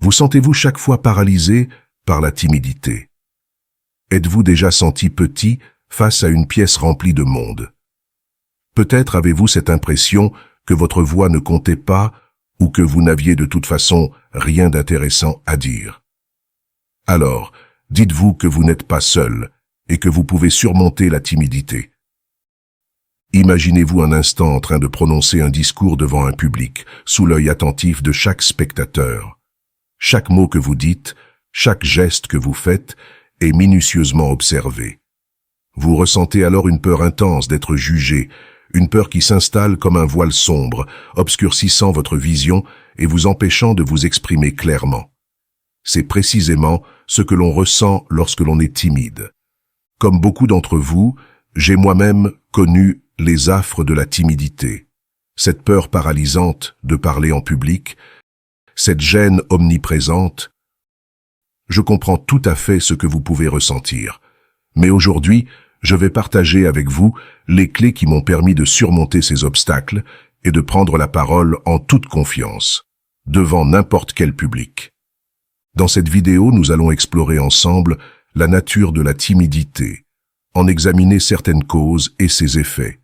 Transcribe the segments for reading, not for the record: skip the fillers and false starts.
Vous sentez-vous chaque fois paralysé par la timidité? Êtes-vous déjà senti petit face à une pièce remplie de monde? Peut-être avez-vous cette impression que votre voix ne comptait pas ou que vous n'aviez de toute façon rien d'intéressant à dire. Alors, dites-vous que vous n'êtes pas seul et que vous pouvez surmonter la timidité. Imaginez-vous un instant en train de prononcer un discours devant un public, sous l'œil attentif de chaque spectateur. Chaque mot que vous dites, chaque geste que vous faites est minutieusement observé. Vous ressentez alors une peur intense d'être jugé, une peur qui s'installe comme un voile sombre, obscurcissant votre vision et vous empêchant de vous exprimer clairement. C'est précisément ce que l'on ressent lorsque l'on est timide. Comme beaucoup d'entre vous, j'ai moi-même connu les affres de la timidité, cette peur paralysante de parler en public, cette gêne omniprésente. Je comprends tout à fait ce que vous pouvez ressentir, mais aujourd'hui, je vais partager avec vous les clés qui m'ont permis de surmonter ces obstacles et de prendre la parole en toute confiance, devant n'importe quel public. Dans cette vidéo, nous allons explorer ensemble la nature de la timidité, en examiner certaines causes et ses effets,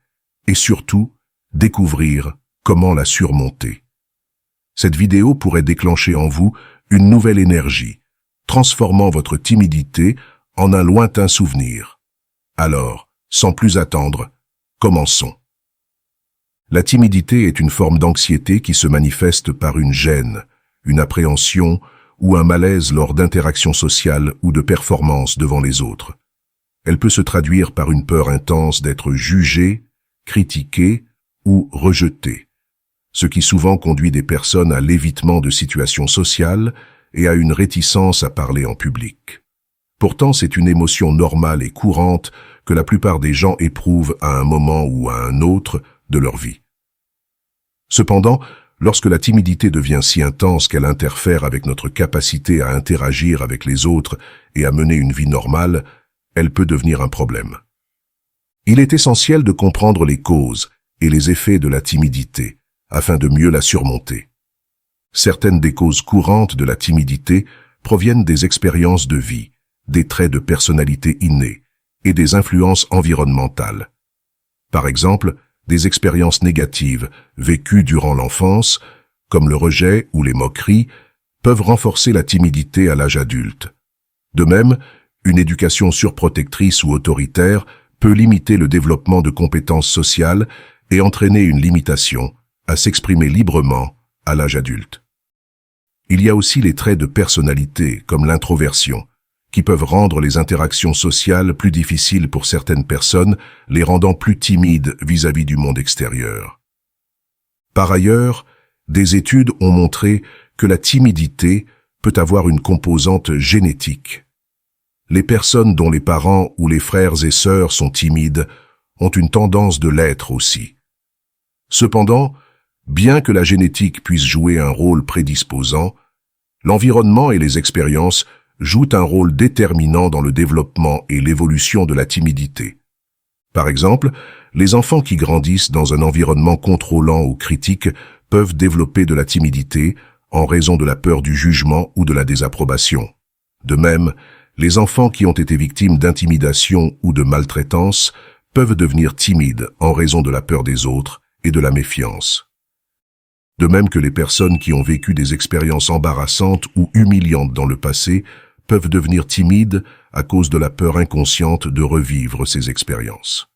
et surtout, découvrir comment la surmonter. Cette vidéo pourrait déclencher en vous une nouvelle énergie, transformant votre timidité en un lointain souvenir. Alors, sans plus attendre, commençons. La timidité est une forme d'anxiété qui se manifeste par une gêne, une appréhension ou un malaise lors d'interactions sociales ou de performances devant les autres. Elle peut se traduire par une peur intense d'être jugé, critiqué ou rejeté, ce qui souvent conduit des personnes à l'évitement de situations sociales et à une réticence à parler en public. Pourtant, c'est une émotion normale et courante que la plupart des gens éprouvent à un moment ou à un autre de leur vie. Cependant, lorsque la timidité devient si intense qu'elle interfère avec notre capacité à interagir avec les autres et à mener une vie normale, elle peut devenir un problème. Il est essentiel de comprendre les causes et les effets de la timidité afin de mieux la surmonter. Certaines des causes courantes de la timidité proviennent des expériences de vie, des traits de personnalité innés et des influences environnementales. Par exemple, des expériences négatives vécues durant l'enfance, comme le rejet ou les moqueries, peuvent renforcer la timidité à l'âge adulte. De même, une éducation surprotectrice ou autoritaire peut limiter le développement de compétences sociales et entraîner une limitation à s'exprimer librement à l'âge adulte. Il y a aussi les traits de personnalité, comme l'introversion, qui peuvent rendre les interactions sociales plus difficiles pour certaines personnes, les rendant plus timides vis-à-vis du monde extérieur. Par ailleurs, des études ont montré que la timidité peut avoir une composante génétique. Les personnes dont les parents ou les frères et sœurs sont timides ont une tendance de l'être aussi. Cependant, bien que la génétique puisse jouer un rôle prédisposant, l'environnement et les expériences jouent un rôle déterminant dans le développement et l'évolution de la timidité. Par exemple, les enfants qui grandissent dans un environnement contrôlant ou critique peuvent développer de la timidité en raison de la peur du jugement ou de la désapprobation. De même, les enfants qui ont été victimes d'intimidation ou de maltraitance peuvent devenir timides en raison de la peur des autres et de la méfiance. De même que les personnes qui ont vécu des expériences embarrassantes ou humiliantes dans le passé peuvent devenir timides à cause de la peur inconsciente de revivre ces expériences.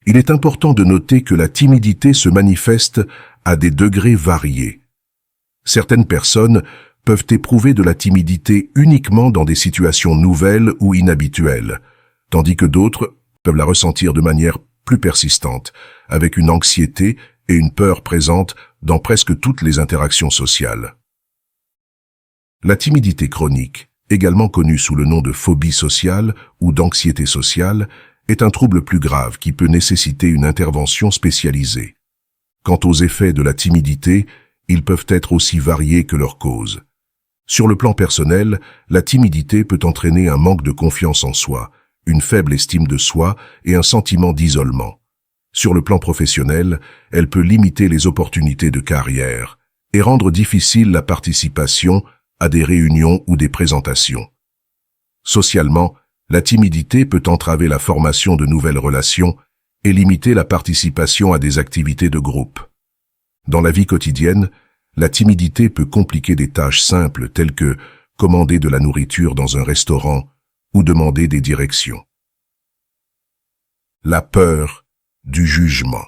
Il est important de noter que la timidité se manifeste à des degrés variés. Certaines personnes peuvent éprouver de la timidité uniquement dans des situations nouvelles ou inhabituelles, tandis que d'autres peuvent la ressentir de manière plus persistante, avec une anxiété et une peur présentes dans presque toutes les interactions sociales. La timidité chronique, également connue sous le nom de phobie sociale ou d'anxiété sociale, est un trouble plus grave qui peut nécessiter une intervention spécialisée. Quant aux effets de la timidité, ils peuvent être aussi variés que leurs causes. Sur le plan personnel, la timidité peut entraîner un manque de confiance en soi, une faible estime de soi et un sentiment d'isolement. Sur le plan professionnel, elle peut limiter les opportunités de carrière et rendre difficile la participation à des réunions ou des présentations. Socialement, la timidité peut entraver la formation de nouvelles relations et limiter la participation à des activités de groupe. Dans la vie quotidienne, la timidité peut compliquer des tâches simples telles que commander de la nourriture dans un restaurant ou demander des directions. La peur du jugement.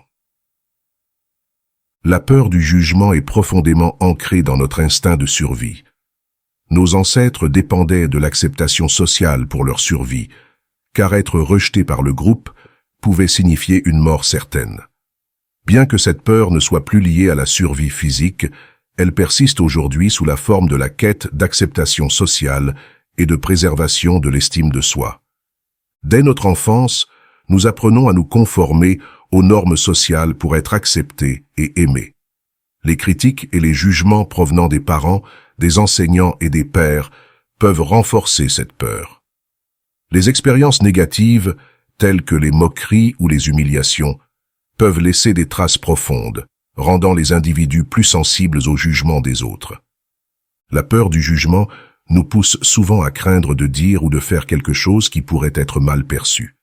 La peur du jugement est profondément ancrée dans notre instinct de survie. Nos ancêtres dépendaient de l'acceptation sociale pour leur survie, car être rejeté par le groupe pouvait signifier une mort certaine. Bien que cette peur ne soit plus liée à la survie physique, elle persiste aujourd'hui sous la forme de la quête d'acceptation sociale et de préservation de l'estime de soi. Dès notre enfance, nous apprenons à nous conformer aux normes sociales pour être acceptés et aimés. Les critiques et les jugements provenant des parents, des enseignants et des pairs peuvent renforcer cette peur. Les expériences négatives, telles que les moqueries ou les humiliations, peuvent laisser des traces profondes, rendant les individus plus sensibles au jugement des autres. La peur du jugement nous pousse souvent à craindre de dire ou de faire quelque chose qui pourrait être mal perçu.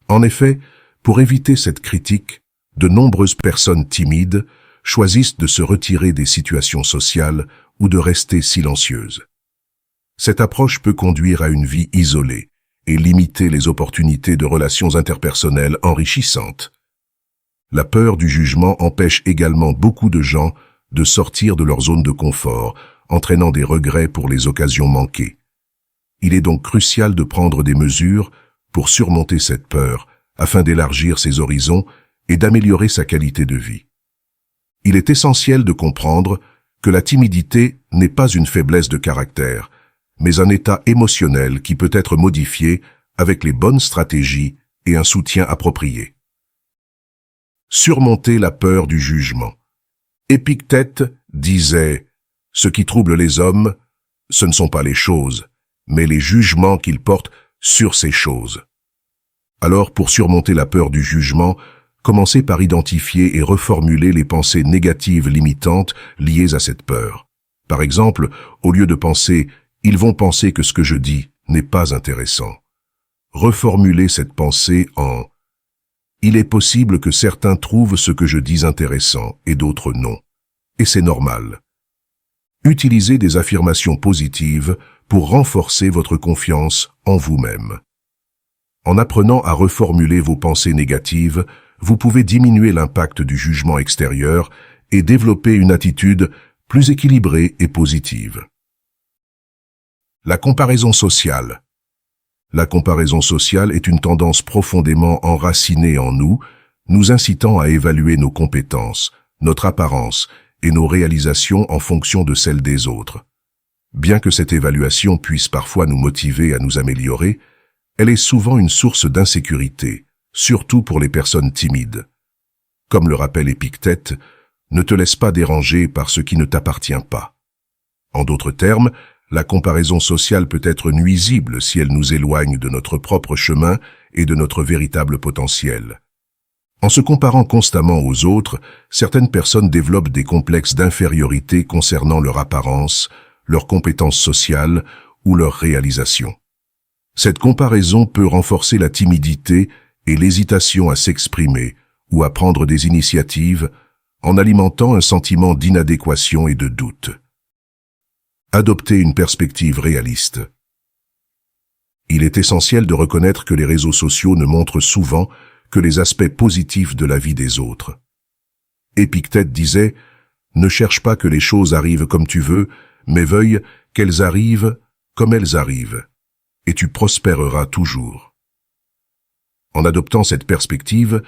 En effet, pour éviter cette critique, de nombreuses personnes timides choisissent de se retirer des situations sociales ou de rester silencieuses. Cette approche peut conduire à une vie isolée et limiter les opportunités de relations interpersonnelles enrichissantes. La peur du jugement empêche également beaucoup de gens de sortir de leur zone de confort, entraînant des regrets pour les occasions manquées. Il est donc crucial de prendre des mesures pour surmonter cette peur, afin d'élargir ses horizons et d'améliorer sa qualité de vie. Il est essentiel de comprendre que la timidité n'est pas une faiblesse de caractère, mais un état émotionnel qui peut être modifié avec les bonnes stratégies et un soutien approprié. Surmonter la peur du jugement. Épictète disait « Ce qui trouble les hommes, ce ne sont pas les choses, mais les jugements qu'ils portent sur ces choses. » Alors, pour surmonter la peur du jugement, commencez par identifier et reformuler les pensées négatives limitantes liées à cette peur. Par exemple, au lieu de penser « ils vont penser que ce que je dis n'est pas intéressant », reformulez cette pensée en « il est possible que certains trouvent ce que je dis intéressant et d'autres non, et c'est normal ». Utilisez des affirmations positives pour renforcer votre confiance en vous-même. En apprenant à reformuler vos pensées négatives, vous pouvez diminuer l'impact du jugement extérieur et développer une attitude plus équilibrée et positive. La comparaison sociale. La comparaison sociale est une tendance profondément enracinée en nous, nous incitant à évaluer nos compétences, notre apparence et nos réalisations en fonction de celles des autres. Bien que cette évaluation puisse parfois nous motiver à nous améliorer, elle est souvent une source d'insécurité, surtout pour les personnes timides. Comme le rappelle Épictète, ne te laisse pas déranger par ce qui ne t'appartient pas. En d'autres termes, la comparaison sociale peut être nuisible si elle nous éloigne de notre propre chemin et de notre véritable potentiel. En se comparant constamment aux autres, certaines personnes développent des complexes d'infériorité concernant leur apparence, leurs compétences sociales ou leurs réalisations. Cette comparaison peut renforcer la timidité et l'hésitation à s'exprimer ou à prendre des initiatives en alimentant un sentiment d'inadéquation et de doute. Adopter une perspective réaliste. Il est essentiel de reconnaître que les réseaux sociaux ne montrent souvent que les aspects positifs de la vie des autres. Épictète disait « Ne cherche pas que les choses arrivent comme tu veux, mais veuille qu'elles arrivent comme elles arrivent, et tu prospéreras toujours. » En adoptant cette perspective,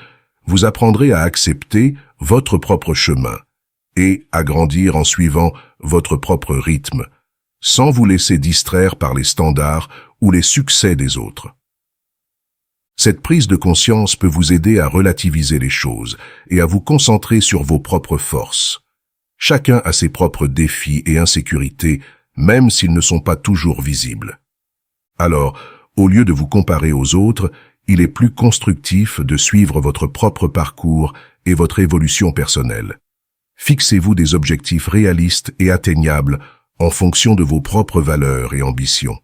vous apprendrez à accepter votre propre chemin et à grandir en suivant votre propre rythme, sans vous laisser distraire par les standards ou les succès des autres. Cette prise de conscience peut vous aider à relativiser les choses et à vous concentrer sur vos propres forces. Chacun a ses propres défis et insécurités, même s'ils ne sont pas toujours visibles. Alors, au lieu de vous comparer aux autres, il est plus constructif de suivre votre propre parcours et votre évolution personnelle. Fixez-vous des objectifs réalistes et atteignables en fonction de vos propres valeurs et ambitions,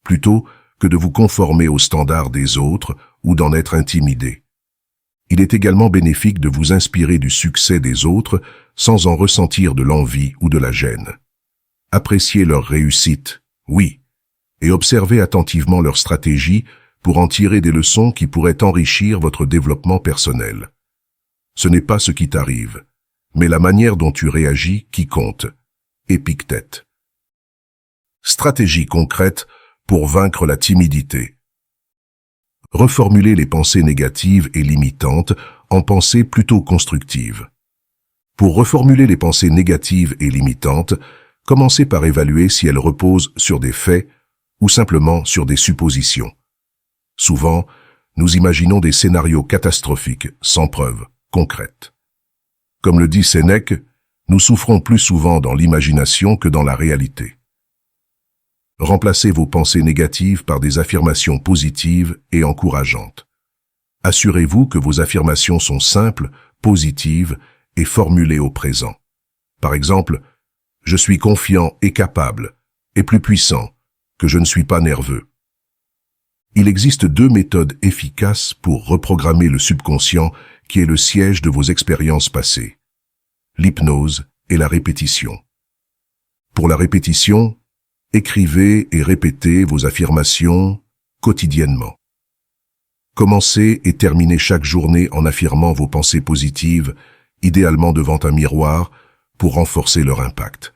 plutôt que de vous conformer aux standards des autres ou d'en être intimidé. Il est également bénéfique de vous inspirer du succès des autres sans en ressentir de l'envie ou de la gêne. Appréciez leur réussite, oui, et observez attentivement leurs stratégies pour en tirer des leçons qui pourraient enrichir votre développement personnel. Ce n'est pas ce qui t'arrive, mais la manière dont tu réagis qui compte. Épictète. Stratégie concrète pour vaincre la timidité. Reformulez les pensées négatives et limitantes en pensées plutôt constructives. Pour reformuler les pensées négatives et limitantes, commencez par évaluer si elles reposent sur des faits ou simplement sur des suppositions. Souvent, nous imaginons des scénarios catastrophiques sans preuve concrète. Comme le dit Sénèque, nous souffrons plus souvent dans l'imagination que dans la réalité. Remplacez vos pensées négatives par des affirmations positives et encourageantes. Assurez-vous que vos affirmations sont simples, positives et formulées au présent. Par exemple, « Je suis confiant et capable, et plus puissant, que je ne suis pas nerveux ». Il existe 2 méthodes efficaces pour reprogrammer le subconscient qui est le siège de vos expériences passées. L'hypnose et la répétition. Pour la répétition, écrivez et répétez vos affirmations quotidiennement. Commencez et terminez chaque journée en affirmant vos pensées positives, idéalement devant un miroir, pour renforcer leur impact.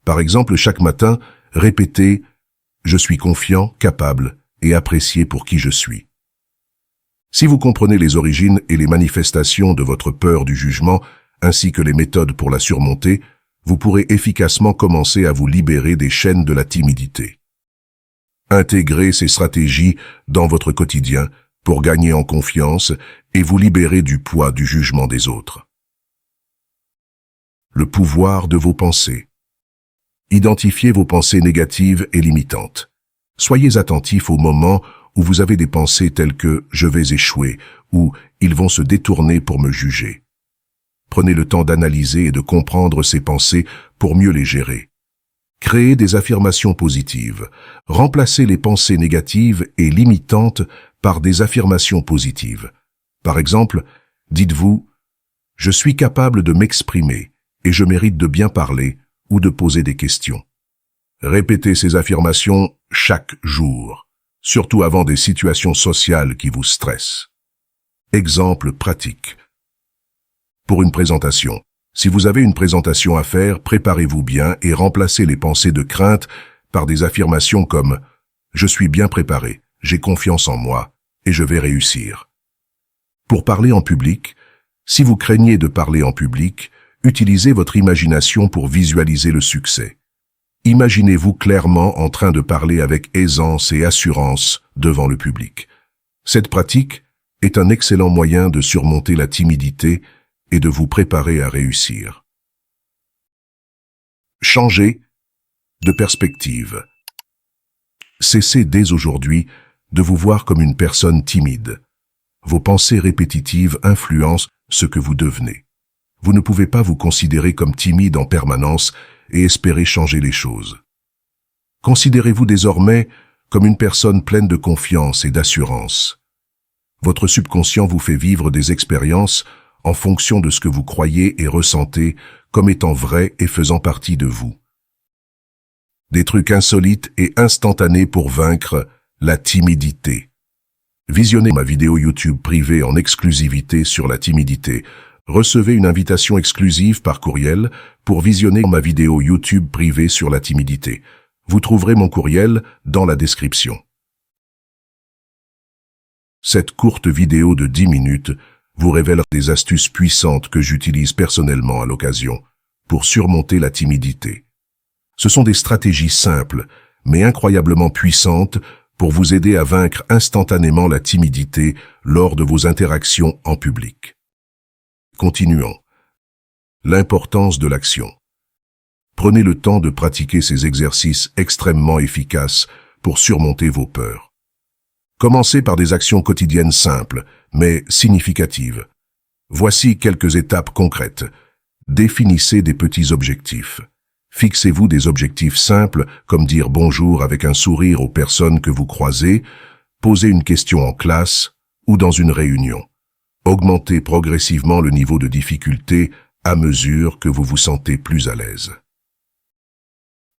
Par exemple, chaque matin, répétez « Je suis confiant, capable et apprécié pour qui je suis ». Si vous comprenez les origines et les manifestations de votre peur du jugement, ainsi que les méthodes pour la surmonter, vous pourrez efficacement commencer à vous libérer des chaînes de la timidité. Intégrez ces stratégies dans votre quotidien pour gagner en confiance et vous libérer du poids du jugement des autres. Le pouvoir de vos pensées. Identifiez vos pensées négatives et limitantes. Soyez attentif au moment où vous avez des pensées telles que « je vais échouer » ou « ils vont se détourner pour me juger ». Prenez le temps d'analyser et de comprendre ces pensées pour mieux les gérer. Créez des affirmations positives. Remplacez les pensées négatives et limitantes par des affirmations positives. Par exemple, dites-vous « Je suis capable de m'exprimer et je mérite de bien parler ou de poser des questions ». Répétez ces affirmations chaque jour, surtout avant des situations sociales qui vous stressent. Exemple pratique. Pour une présentation. Si vous avez une présentation à faire, préparez-vous bien et remplacez les pensées de crainte par des affirmations comme « Je suis bien préparé, j'ai confiance en moi et je vais réussir ». Pour parler en public, si vous craignez de parler en public, utilisez votre imagination pour visualiser le succès. Imaginez-vous clairement en train de parler avec aisance et assurance devant le public. Cette pratique est un excellent moyen de surmonter la timidité et de vous préparer à réussir. Changez de perspective. Cessez dès aujourd'hui de vous voir comme une personne timide. Vos pensées répétitives influencent ce que vous devenez. Vous ne pouvez pas vous considérer comme timide en permanence et espérer changer les choses. Considérez-vous désormais comme une personne pleine de confiance et d'assurance. Votre subconscient vous fait vivre des expériences en fonction de ce que vous croyez et ressentez comme étant vrai et faisant partie de vous. Des trucs insolites et instantanés pour vaincre la timidité. Visionnez ma vidéo YouTube privée en exclusivité sur la timidité. Recevez une invitation exclusive par courriel pour visionner ma vidéo YouTube privée sur la timidité. Vous trouverez mon courriel dans la description. Cette courte vidéo de 10 minutes vous révèle des astuces puissantes que j'utilise personnellement à l'occasion pour surmonter la timidité. Ce sont des stratégies simples, mais incroyablement puissantes pour vous aider à vaincre instantanément la timidité lors de vos interactions en public. Continuons. L'importance de l'action. Prenez le temps de pratiquer ces exercices extrêmement efficaces pour surmonter vos peurs. Commencez par des actions quotidiennes simples, mais significatives. Voici quelques étapes concrètes. Définissez des petits objectifs. Fixez-vous des objectifs simples, comme dire bonjour avec un sourire aux personnes que vous croisez, poser une question en classe ou dans une réunion. Augmentez progressivement le niveau de difficulté à mesure que vous vous sentez plus à l'aise.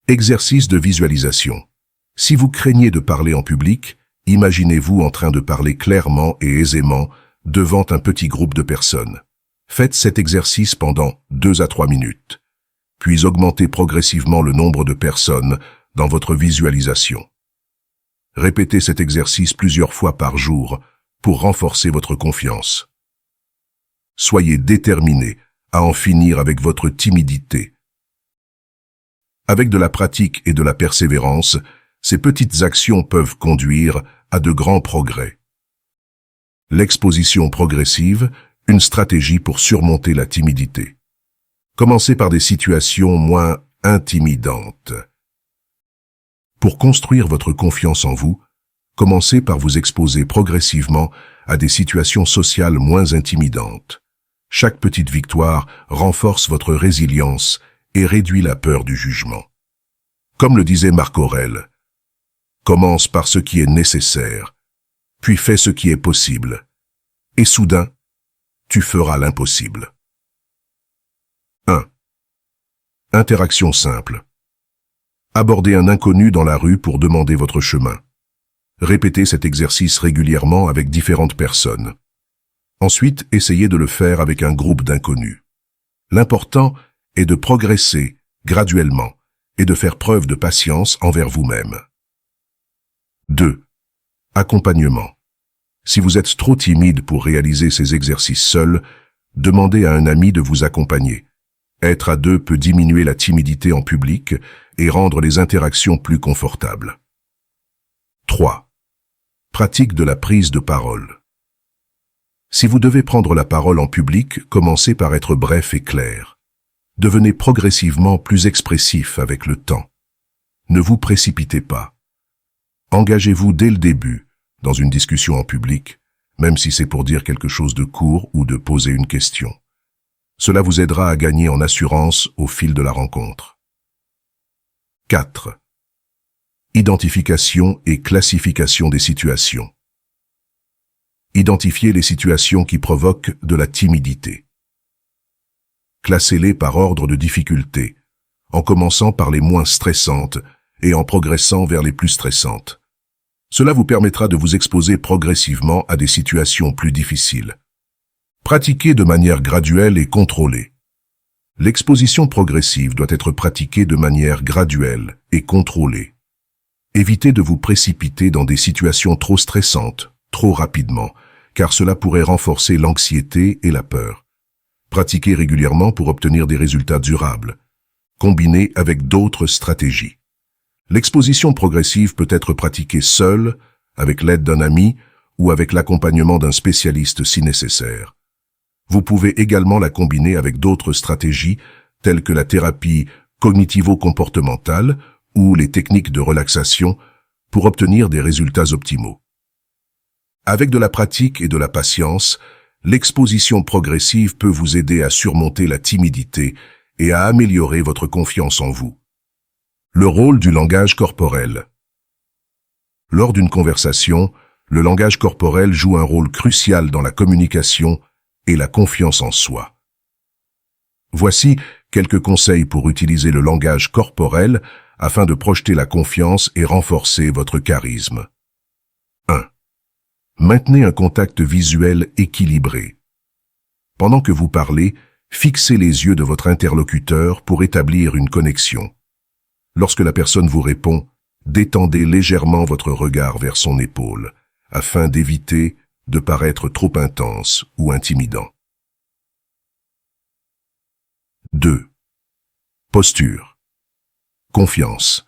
Exercice de visualisation. Si vous craignez de parler en public, imaginez-vous en train de parler clairement et aisément devant un petit groupe de personnes. Faites cet exercice pendant 2 à 3 minutes, puis augmentez progressivement le nombre de personnes dans votre visualisation. Répétez cet exercice plusieurs fois par jour pour renforcer votre confiance. Soyez déterminé à en finir avec votre timidité. Avec de la pratique et de la persévérance, ces petites actions peuvent conduire à de grands progrès. L'exposition progressive, une stratégie pour surmonter la timidité. Commencez par des situations moins intimidantes. Pour construire votre confiance en vous, commencez par vous exposer progressivement à des situations sociales moins intimidantes. Chaque petite victoire renforce votre résilience et réduit la peur du jugement. Comme le disait Marc Aurèle, commence par ce qui est nécessaire, puis fais ce qui est possible, et soudain, tu feras l'impossible. 1. Interaction simple. Abordez un inconnu dans la rue pour demander votre chemin. Répétez cet exercice régulièrement avec différentes personnes. Ensuite, essayez de le faire avec un groupe d'inconnus. L'important est de progresser graduellement et de faire preuve de patience envers vous-même. 2. Accompagnement. Si vous êtes trop timide pour réaliser ces exercices seul, demandez à un ami de vous accompagner. Être à deux peut diminuer la timidité en public et rendre les interactions plus confortables. 3. Pratique de la prise de parole. Si vous devez prendre la parole en public, commencez par être bref et clair. Devenez progressivement plus expressif avec le temps. Ne vous précipitez pas. Engagez-vous dès le début dans une discussion en public, même si c'est pour dire quelque chose de court ou de poser une question. Cela vous aidera à gagner en assurance au fil de la rencontre. 4. Identification et classification des situations. Identifiez les situations qui provoquent de la timidité. Classez-les par ordre de difficulté, en commençant par les moins stressantes et en progressant vers les plus stressantes. Cela vous permettra de vous exposer progressivement à des situations plus difficiles. Pratiquez de manière graduelle et contrôlée. L'exposition progressive doit être pratiquée de manière graduelle et contrôlée. Évitez de vous précipiter dans des situations trop stressantes, trop rapidement, car cela pourrait renforcer l'anxiété et la peur. Pratiquez régulièrement pour obtenir des résultats durables. Combinez avec d'autres stratégies. L'exposition progressive peut être pratiquée seule, avec l'aide d'un ami ou avec l'accompagnement d'un spécialiste si nécessaire. Vous pouvez également la combiner avec d'autres stratégies telles que la thérapie cognitivo-comportementale ou les techniques de relaxation pour obtenir des résultats optimaux. Avec de la pratique et de la patience, l'exposition progressive peut vous aider à surmonter la timidité et à améliorer votre confiance en vous. Le rôle du langage corporel. Lors d'une conversation, le langage corporel joue un rôle crucial dans la communication et la confiance en soi. Voici quelques conseils pour utiliser le langage corporel afin de projeter la confiance et renforcer votre charisme. 1. Maintenez un contact visuel équilibré. Pendant que vous parlez, fixez les yeux de votre interlocuteur pour établir une connexion. Lorsque la personne vous répond, détendez légèrement votre regard vers son épaule, afin d'éviter de paraître trop intense ou intimidant. 2. Posture. Confiance.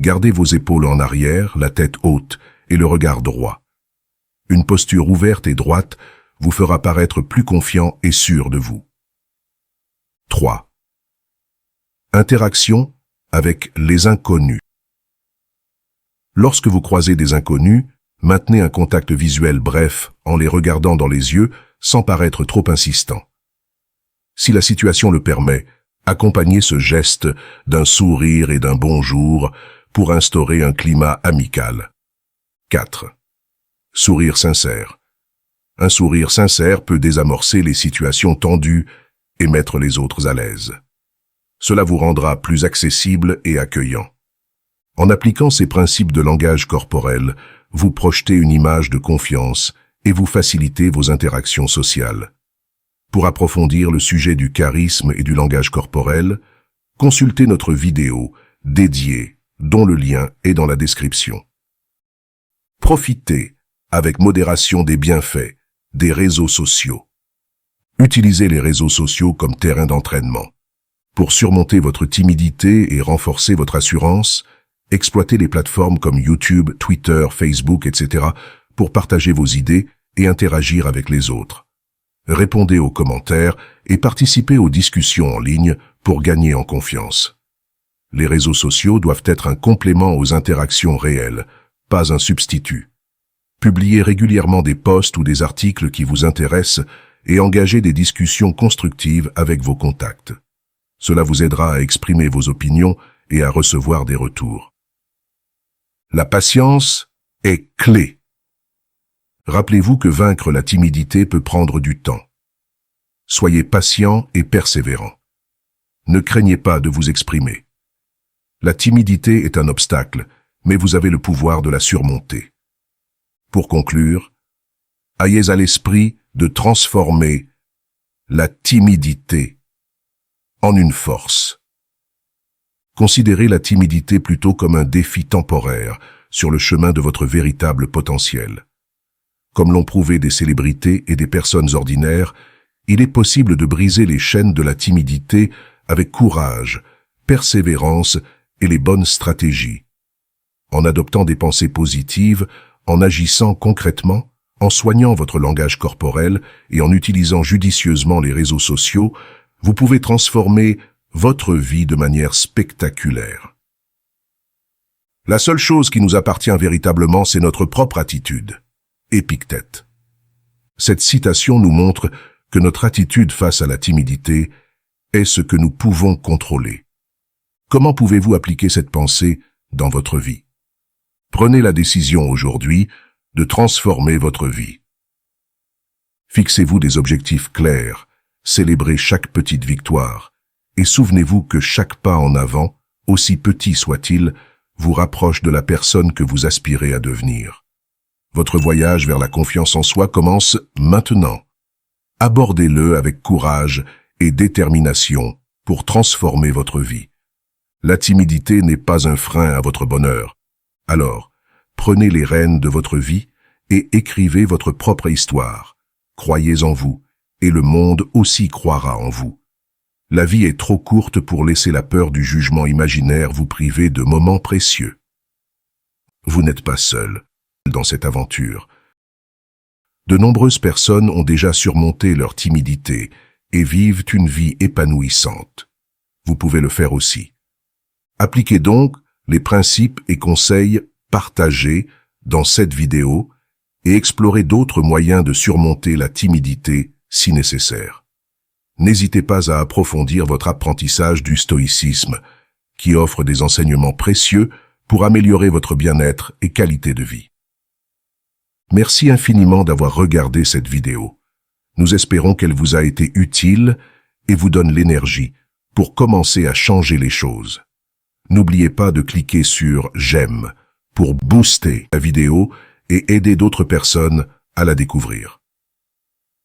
Gardez vos épaules en arrière, la tête haute et le regard droit. Une posture ouverte et droite vous fera paraître plus confiant et sûr de vous. 3. Interaction avec les inconnus. Lorsque vous croisez des inconnus, maintenez un contact visuel bref en les regardant dans les yeux sans paraître trop insistant. Si la situation le permet, Accompagnez ce geste d'un sourire et d'un bonjour pour instaurer un climat amical. 4. Sourire sincère. Un sourire sincère peut désamorcer les situations tendues et mettre les autres à l'aise. Cela vous rendra plus accessible et accueillant. En appliquant ces principes de langage corporel, vous projetez une image de confiance et vous facilitez vos interactions sociales. Pour approfondir le sujet du charisme et du langage corporel, consultez notre vidéo dédiée, dont le lien est dans la description. Profitez avec modération des bienfaits des réseaux sociaux. Utilisez les réseaux sociaux comme terrain d'entraînement. Pour surmonter votre timidité et renforcer votre assurance, exploitez les plateformes comme YouTube, Twitter, Facebook, etc. pour partager vos idées et interagir avec les autres. Répondez aux commentaires et participez aux discussions en ligne pour gagner en confiance. Les réseaux sociaux doivent être un complément aux interactions réelles, pas un substitut. Publiez régulièrement des posts ou des articles qui vous intéressent et engagez des discussions constructives avec vos contacts. Cela vous aidera à exprimer vos opinions et à recevoir des retours. La patience est clé. Rappelez-vous que vaincre la timidité peut prendre du temps. Soyez patient et persévérant. Ne craignez pas de vous exprimer. La timidité est un obstacle, mais vous avez le pouvoir de la surmonter. Pour conclure, ayez à l'esprit de transformer la timidité en une force. Considérez la timidité plutôt comme un défi temporaire sur le chemin de votre véritable potentiel. Comme l'ont prouvé des célébrités et des personnes ordinaires, il est possible de briser les chaînes de la timidité avec courage, persévérance et les bonnes stratégies. En adoptant des pensées positives, en agissant concrètement, en soignant votre langage corporel et en utilisant judicieusement les réseaux sociaux, vous pouvez transformer votre vie de manière spectaculaire. La seule chose qui nous appartient véritablement, c'est notre propre attitude. Épictète. Cette citation nous montre que notre attitude face à la timidité est ce que nous pouvons contrôler. Comment pouvez-vous appliquer cette pensée dans votre vie? Prenez la décision aujourd'hui de transformer votre vie. Fixez-vous des objectifs clairs, célébrez chaque petite victoire, et souvenez-vous que chaque pas en avant, aussi petit soit-il, vous rapproche de la personne que vous aspirez à devenir. Votre voyage vers la confiance en soi commence maintenant. Abordez-le avec courage et détermination pour transformer votre vie. La timidité n'est pas un frein à votre bonheur. Alors, prenez les rênes de votre vie et écrivez votre propre histoire. Croyez en vous, et le monde aussi croira en vous. La vie est trop courte pour laisser la peur du jugement imaginaire vous priver de moments précieux. Vous n'êtes pas seul dans cette aventure. De nombreuses personnes ont déjà surmonté leur timidité et vivent une vie épanouissante. Vous pouvez le faire aussi. Appliquez donc les principes et conseils partagés dans cette vidéo et explorez d'autres moyens de surmonter la timidité si nécessaire. N'hésitez pas à approfondir votre apprentissage du stoïcisme, qui offre des enseignements précieux pour améliorer votre bien-être et qualité de vie. Merci infiniment d'avoir regardé cette vidéo. Nous espérons qu'elle vous a été utile et vous donne l'énergie pour commencer à changer les choses. N'oubliez pas de cliquer sur « J'aime » pour booster la vidéo et aider d'autres personnes à la découvrir.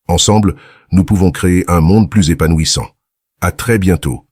Ensemble, nous pouvons créer un monde plus épanouissant. À très bientôt.